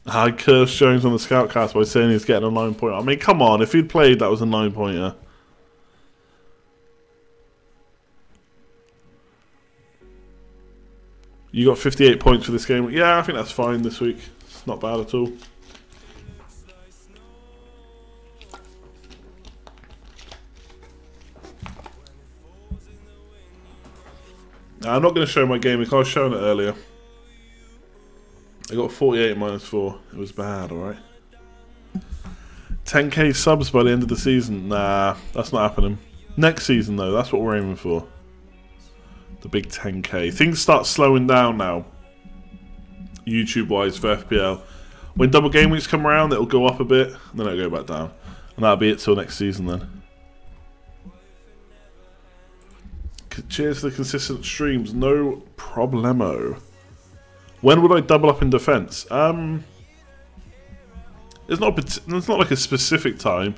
I cursed Jones on the Scoutcast by saying he's getting a 9-pointer. I mean, come on, if he'd played, that was a 9-pointer. You got 58 points for this game. Yeah, I think that's fine this week. It's not bad at all. I'm not going to show my game week. I was showing it earlier. I got 48 minus 4. It was bad, alright. 10k subs by the end of the season. Nah, that's not happening. Next season, though, that's what we're aiming for. The big 10k. Things start slowing down now, YouTube-wise, for FPL. When double game weeks come around, it'll go up a bit, and then it'll go back down. And that'll be it till next season, then. Cheers for the consistent streams. No problemo. When would I double up in defence? It's not like a specific time.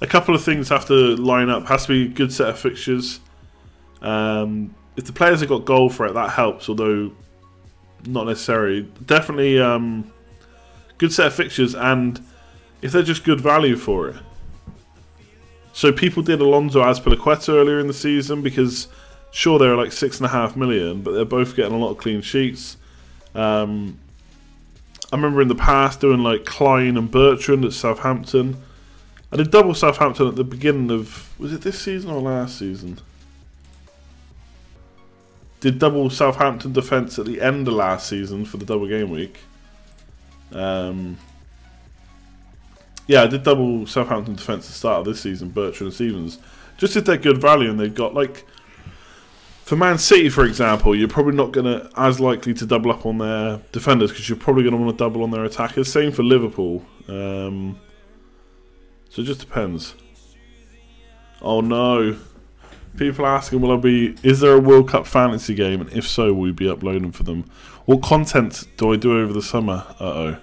A couple of things have to line up. Has to be a good set of fixtures. If the players have got goal for it, that helps. Although not necessarily. Definitely good set of fixtures, and if they're just good value for it. So people did Alonso as Piliqueta earlier in the season because sure they were like 6.5 million, but they're both getting a lot of clean sheets. I remember in the past doing like Klein and Bertrand at Southampton. I did double Southampton at the beginning of... Was it this season or last season? Did double Southampton defence at the end of last season for the double game week. Yeah, I did double Southampton defence at the start of this season, Bertrand and Stevens. Just if they're good value and they've got like... For Man City, for example, you're probably not going to as likely to double up on their defenders because you're probably going to want to double on their attackers. Same for Liverpool. So it just depends. Oh no. People asking, is there a World Cup fantasy game? And if so, will we be uploading for them? What content do I do over the summer? Uh-oh.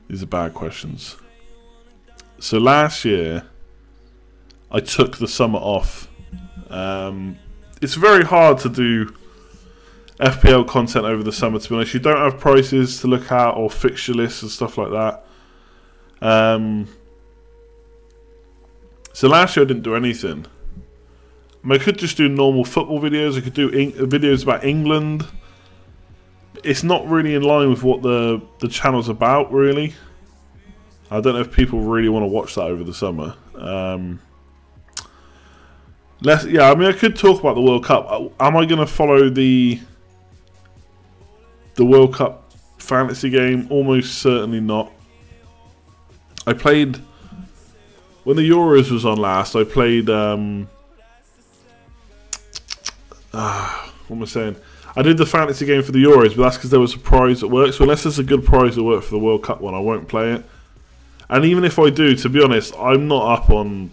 These are bad questions. So last year, I took the summer off. It's very hard to do FPL content over the summer, to be honest. You don't have prices to look at or fixture lists and stuff like that. So last year I didn't do anything. I could just do normal football videos. I could do videos about England. It's not really in line with what the channel's about, really. I don't know if people really want to watch that over the summer. Yeah, I mean, I could talk about the World Cup. Am I going to follow the World Cup fantasy game? Almost certainly not. I played when the Euros was on last. I played. What am I saying? I did the fantasy game for the Euros, but that's because there was a prize at work. So unless there's a good prize at work for the World Cup one, I won't play it. And even if I do, to be honest, I'm not up on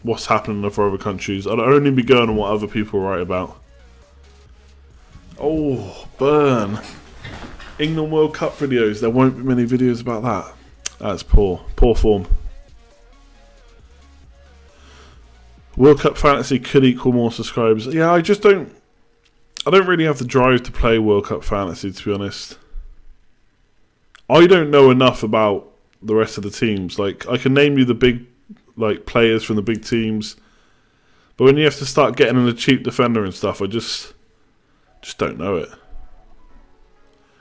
what's happening in other countries. I'd only be going on what other people write about. Oh, burn. England World Cup videos. There won't be many videos about that. That's poor. Poor form. World Cup fantasy could equal more subscribers. Yeah, I don't really have the drive to play World Cup fantasy, to be honest. I don't know enough about the rest of the teams. Like, I can name you the big players from the big teams, but when you have to start getting in a cheap defender and stuff, I just don't know it.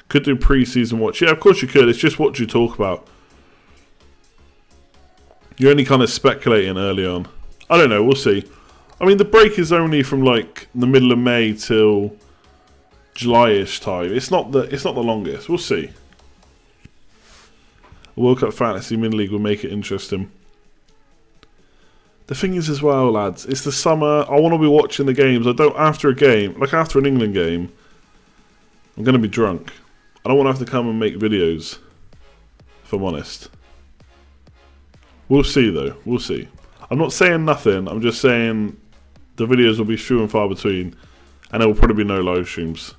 Could do pre-season watch. Yeah, of course you could. It's just what you talk about. You're only kind of speculating early on. I don't know. We'll see. I mean, the break is only from like the middle of May till July-ish time. It's not the longest. We'll see. A World Cup Fantasy Mini League will make it interesting. The thing is as well, lads, it's the summer. I want to be watching the games. I don't, after a game, like after an England game, I'm going to be drunk. I don't want to have to come and make videos, if I'm honest. We'll see though. We'll see. I'm not saying nothing. I'm just saying the videos will be few and far between, and there will probably be no live streams.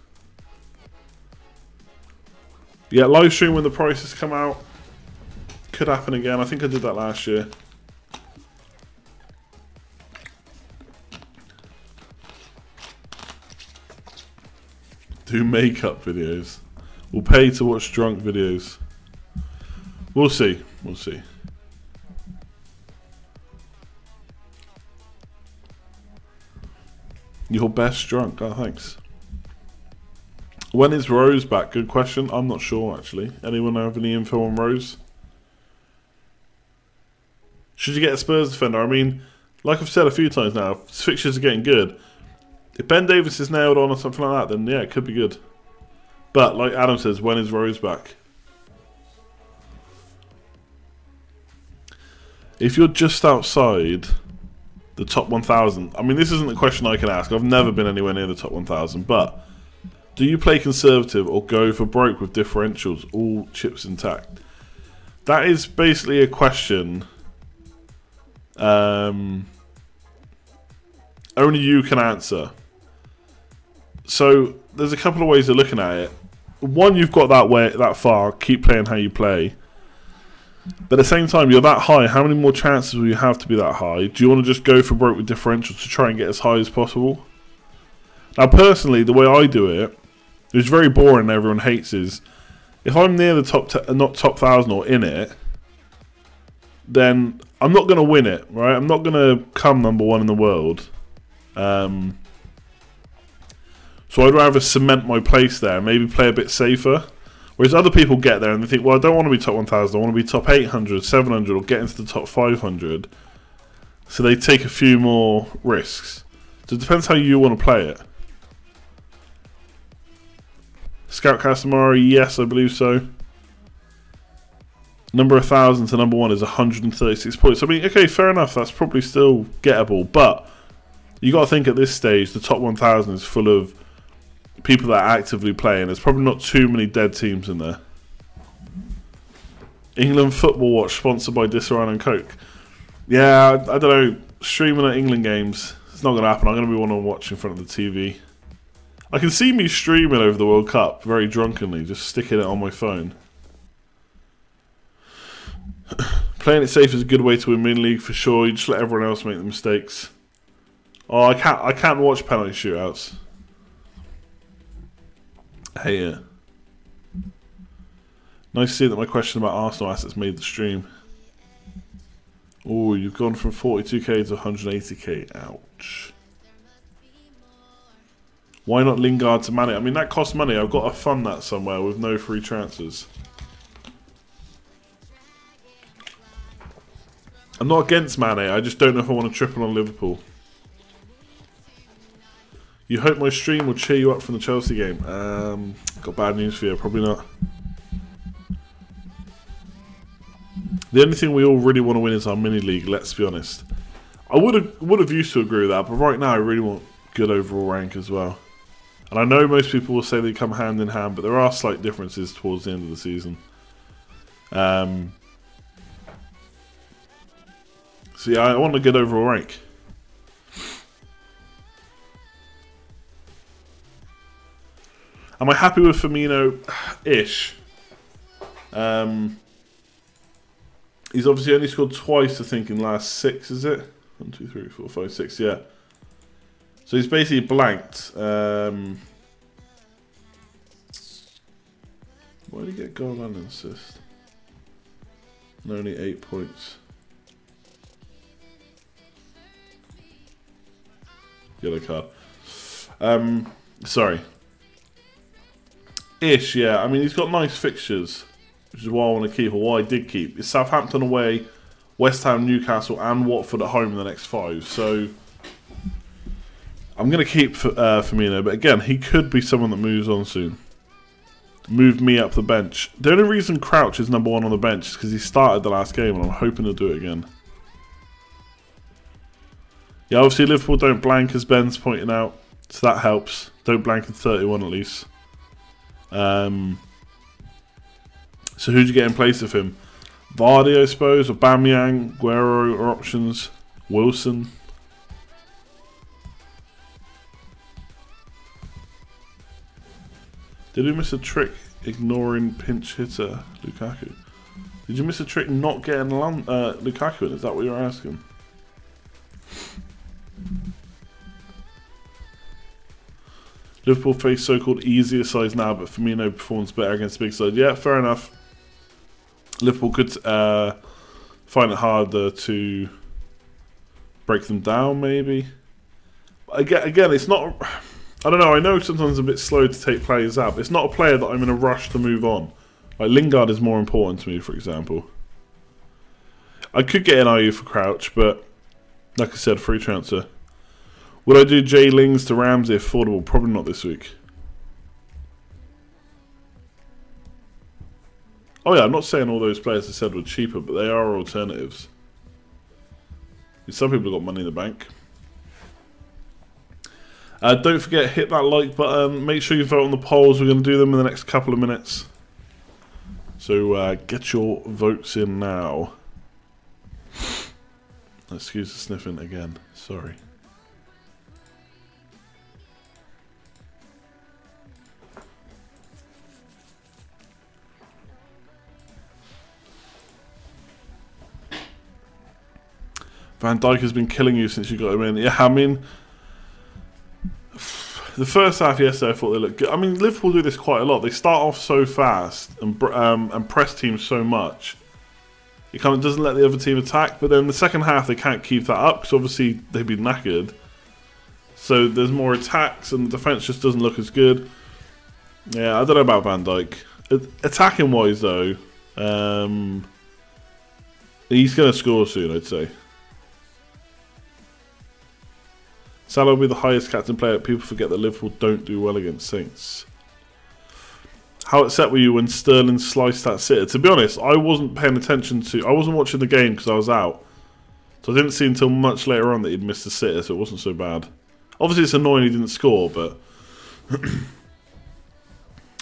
Yeah, live stream when the prices come out. Could happen again. I think I did that last year. Do makeup videos. We'll pay to watch drunk videos. We'll see. We'll see. Your best drunk. Oh, thanks. When is Rose back? Good question. I'm not sure, actually. Anyone have any info on Rose? Should you get a Spurs defender? I mean, like I've said a few times now, fixtures are getting good. If Ben Davies is nailed on or something like that, then yeah, it could be good. But like Adam says, when is Rose back? If you're just outside the top 1,000, I mean, this isn't a question I can ask. I've never been anywhere near the top 1,000. But do you play conservative or go for broke with differentials, all chips intact? That is basically a question only you can answer. So there's a couple of ways of looking at it. One, you've got that far, keep playing how you play. But at the same time, you're that high. How many more chances will you have to be that high? Do you want to just go for broke with differentials to try and get as high as possible? Now, personally, the way I do it, it's very boring and everyone hates, is if I'm near the top 1,000 or in it, then I'm not going to win it, right? I'm not going to come number one in the world. So I'd rather cement my place there, maybe play a bit safer. Whereas other people get there and they think, well, I don't want to be top 1,000, I want to be top 800, 700, or get into the top 500. So they take a few more risks. So it depends how you want to play it. Scout Casamari, yes, I believe so. Number 1,000 to number 1 is 136 points. I mean, okay, fair enough, that's probably still gettable, but you got to think at this stage, the top 1,000 is full of people that are actively playing. There's probably not too many dead teams in there. England Football Watch, sponsored by Disarran and Coke. Yeah, I don't know. Streaming at England games, it's not going to happen. I'm going to be one to watch in front of the TV. I can see me streaming over the World Cup very drunkenly, just sticking it on my phone. Playing it safe is a good way to win Mini League for sure. You just let everyone else make the mistakes. Oh, I can't watch penalty shootouts. Hey, yeah. Nice to see that my question about Arsenal assets made the stream. Oh, you've gone from 42k to 180k. Ouch. Why not Lingard to Mane? I mean, that costs money. I've got to fund that somewhere with no free transfers. I'm not against Mane. I just don't know if I want to triple on Liverpool. You hope my stream will cheer you up from the Chelsea game. Got bad news for you, probably not. The only thing we all really want to win is our mini league, let's be honest. I would have used to agree with that, but right now I really want good overall rank as well. And I know most people will say they come hand in hand, but there are slight differences towards the end of the season. So yeah, I want a good overall rank. Am I happy with Firmino-ish? He's obviously only scored twice, I think, in the last 6, is it? 1, 2, 3, 4, 5, 6, yeah. So he's basically blanked. Why did he get goal and assist? And only 8 points. Yellow card. Sorry. Ish, yeah. I mean, he's got nice fixtures, which is why I want to keep, or why I did keep. It's Southampton away, West Ham, Newcastle, and Watford at home in the next 5. So I'm going to keep Firmino, but again, he could be someone that moves on soon. Move me up the bench. The only reason Crouch is number 1 on the bench is because he started the last game, and I'm hoping to do it again. Yeah, obviously Liverpool don't blank, as Ben's pointing out, so that helps. Don't blank in 31 at least. So who'd you get in place of him? Vardy, I suppose, or Aubameyang, Aguero are options. Wilson. Did he miss a trick ignoring pinch hitter Lukaku? Did you miss a trick not getting Lukaku in? Is that what you're asking? Liverpool face so-called easier sides now, but Firmino performs better against the big side. Yeah, fair enough. Liverpool could find it harder to break them down, maybe. Again, it's not... I don't know, I know sometimes it's a bit slow to take players out, but it's not a player that I'm in a rush to move on. Like, Lingard is more important to me, for example. I could get an IU for Crouch, but like I said, free transfer. Would I do Jay Lings to Ramsey if affordable? Probably not this week. Oh yeah, I'm not saying all those players I said were cheaper, but they are alternatives. Some people have got money in the bank. Don't forget, hit that like button. Make sure you vote on the polls. We're going to do them in the next couple of minutes. So get your votes in now. Excuse the sniffing again. Sorry. Van Dijk has been killing you since you got him in. Yeah, I mean, the first half yesterday I thought they looked good. I mean, Liverpool do this quite a lot. They start off so fast and press teams so much. It kind of doesn't let the other team attack. But then the second half they can't keep that up because obviously they'd be knackered. So there's more attacks and the defence just doesn't look as good. Yeah, I don't know about Van Dijk. Attacking wise though, he's going to score soon, I'd say. Salah will be the highest captain player. People forget that Liverpool don't do well against Saints. How upset were you when Sterling sliced that sitter? To be honest, I wasn't paying attention to... I wasn't watching the game because I was out. So I didn't see until much later on that he'd missed the sitter, so it wasn't so bad. Obviously, it's annoying he didn't score, but... I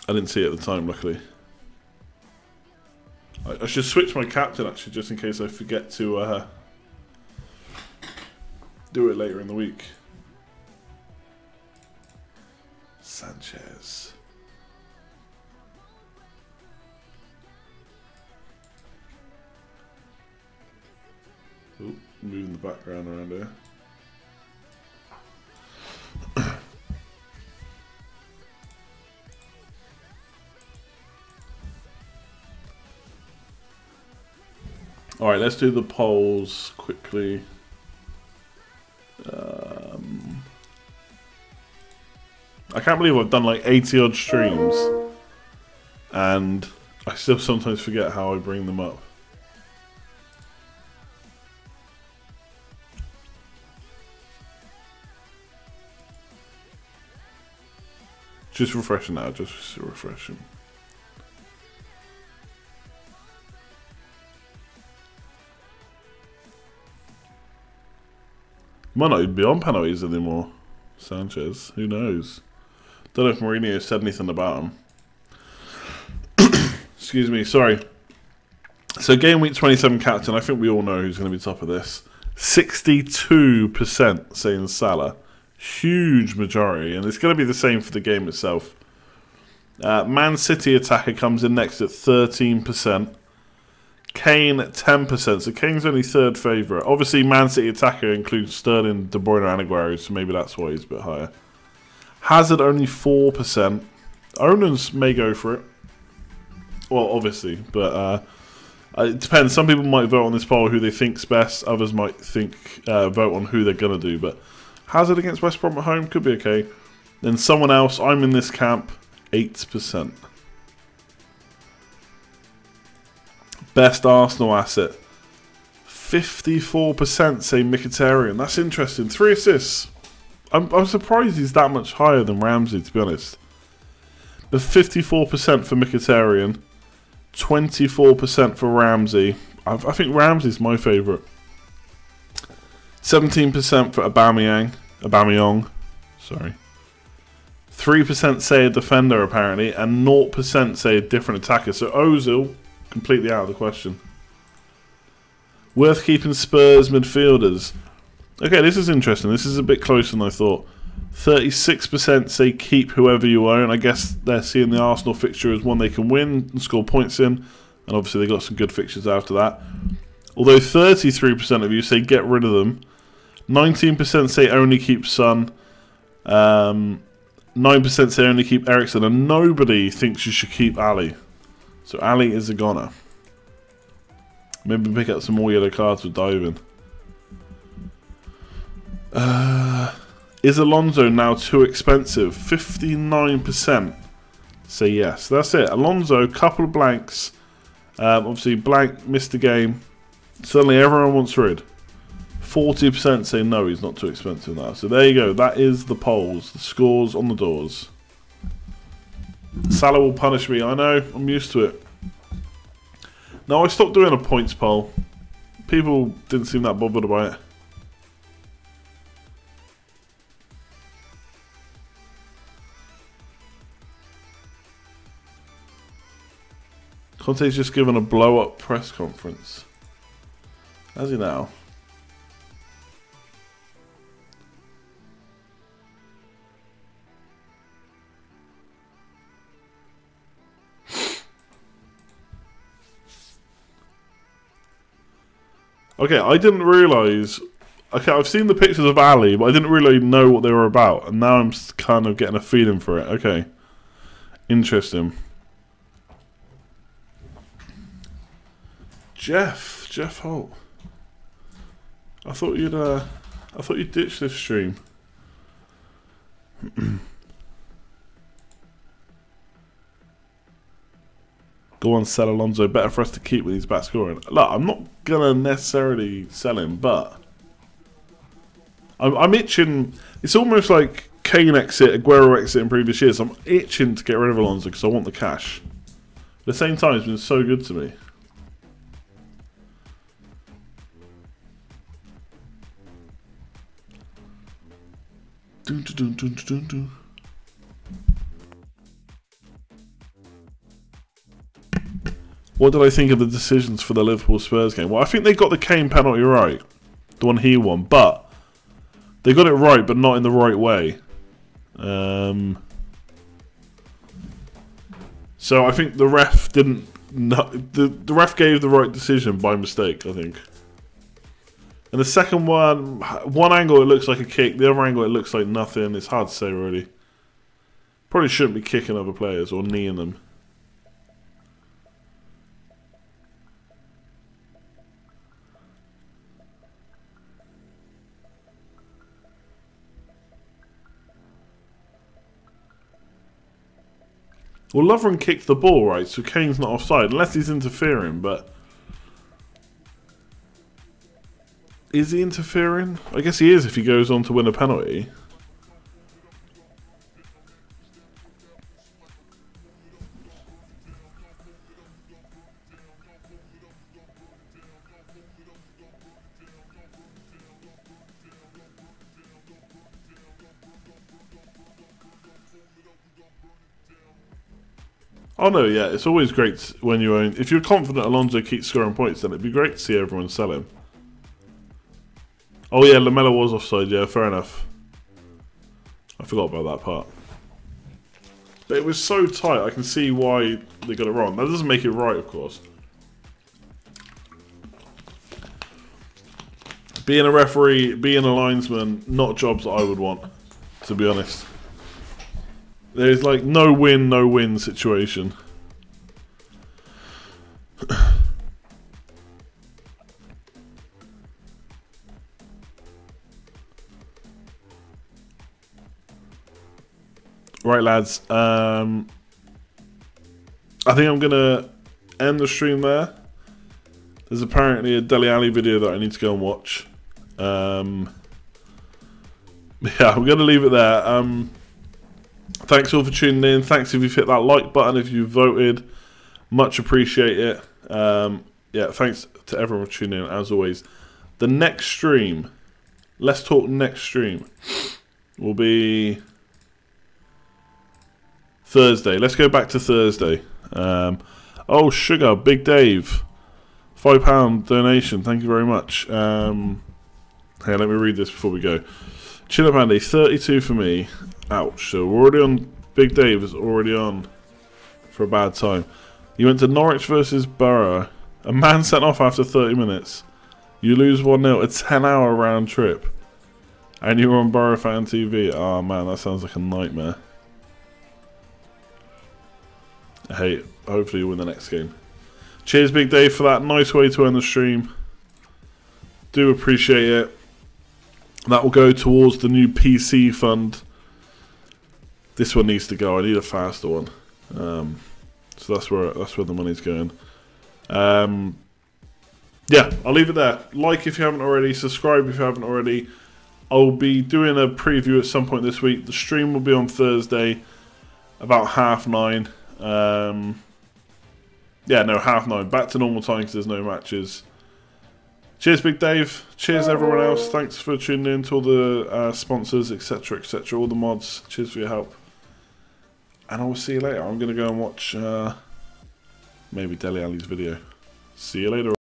didn't see it at the time, luckily. I should switch my captain, actually, just in case I forget to do it later in the week. Sanchez. Ooh, moving the background around here. Alright, let's do the polls quickly. I can't believe I've done like 80 odd streams and I still sometimes forget how I bring them up. Just refreshing now, just refreshing. Might not even be on penalties anymore. Sanchez, who knows? Don't know if Mourinho said anything about him. Excuse me, sorry. So game week 27 captain, I think we all know who's going to be top of this. 62% saying Salah. Huge majority, and it's going to be the same for the game itself. Man City attacker comes in next at 13%. Kane at 10%, so Kane's only third favourite. Obviously, Man City attacker includes Sterling, De Bruyne and Aguero, so maybe that's why he's a bit higher. Hazard only 4%. Owners may go for it. Well, obviously, but it depends. Some people might vote on this poll who they think's best. Others might think vote on who they're going to do, but Hazard against West Brom at home could be okay. Then someone else, I'm in this camp, 8%. Best Arsenal asset, 54% say Mkhitaryan. That's interesting. 3 assists. I'm surprised he's that much higher than Ramsey, to be honest. But 54% for Mkhitaryan, 24% for Ramsey. I think Ramsey's my favourite. 17% for Aubameyang. Sorry. 3% say a defender apparently, and 0% say a different attacker. So Ozil, completely out of the question. Worth keeping Spurs midfielders. Okay, this is interesting. This is a bit closer than I thought. 36% say keep whoever you own. I guess they're seeing the Arsenal fixture as one they can win and score points in. And obviously they got some good fixtures after that. Although 33% of you say get rid of them. 19% say only keep Son. 9% say only keep Eriksen. And nobody thinks you should keep Ali. So Ali is a goner. Maybe pick up some more yellow cards with Davern. Is Alonso now too expensive? 59% say yes. That's it. Alonso, couple of blanks. Obviously, blank missed the game. Suddenly, everyone wants rid. 40% say no, he's not too expensive now. So there you go. That is the polls. The scores on the doors. Salah will punish me. I know. I'm used to it. No, I stopped doing a points poll. People didn't seem that bothered about it. Conte's just given a blow-up press conference. Has he now? Okay, I didn't realise... Okay, I've seen the pictures of Ali, but I didn't really know what they were about. And now I'm kind of getting a feeling for it. Okay. Interesting. Jeff Holt. I thought you'd ditch this stream. Go on, sell Alonso. Better for us to keep when he's back scoring. Look, I'm not gonna necessarily sell him, but I'm itching. It's almost like Kane exit, Aguero exit in previous years. I'm itching to get rid of Alonso because I want the cash. At the same time, it's been so good to me. What did I think of the decisions for the Liverpool-Spurs game? Well, I think they got the Kane penalty right. The one he won. But they got it right, but not in the right way. So I think the ref didn't... The ref gave the right decision by mistake, I think. And the second one angle it looks like a kick, the other angle it looks like nothing. It's hard to say really. Probably shouldn't be kicking other players or kneeing them. Well, Lovren kicked the ball, right? So Kane's not offside, unless he's interfering, but... Is he interfering? I guess he is if he goes on to win a penalty. Oh no, yeah, it's always great when you own. If you're confident Alonso keeps scoring points, then it'd be great to see everyone sell him. Oh yeah, Lamella was offside. Yeah, fair enough. I forgot about that part. But it was so tight. I can see why they got it wrong. That doesn't make it right, of course. Being a referee, being a linesman, not jobs that I would want, to be honest. There's like no win situation. Right, lads. I think I'm going to end the stream there. There's apparently a Dele Alli video that I need to go and watch. Yeah, I'm going to leave it there. Thanks all for tuning in. Thanks if you've hit that like button, if you voted. Much appreciate it. Yeah, thanks to everyone for tuning in, as always. The next stream, let's talk next stream, will be Thursday. Let's go back to Thursday. Oh, Sugar, Big Dave. £5 donation. Thank you very much. Hey, let me read this before we go. Chill up, Andy. 32 for me. Ouch. So we're already on. Big Dave is already on for a bad time. You went to Norwich versus Borough. A man sent off after 30 minutes. You lose 1-0. A 10-hour round trip. And you were on Borough Fan TV. Oh, man, that sounds like a nightmare. Hey, hopefully you win the next game. Cheers, Big Dave, for that. Nice way to end the stream. Do appreciate it. That will go towards the new PC fund. This one needs to go. I need a faster one. So that's where the money's going. Yeah, I'll leave it there. Like if you haven't already. Subscribe if you haven't already. I'll be doing a preview at some point this week. The stream will be on Thursday, about 9:30. Yeah, no, 9:30. Back to normal time because there's no matches. Cheers, Big Dave. Cheers, everyone else. Thanks for tuning in, to all the sponsors, etc., etc., all the mods. Cheers for your help. And I will see you later. I'm going to go and watch maybe Dele Alli's video. See you later.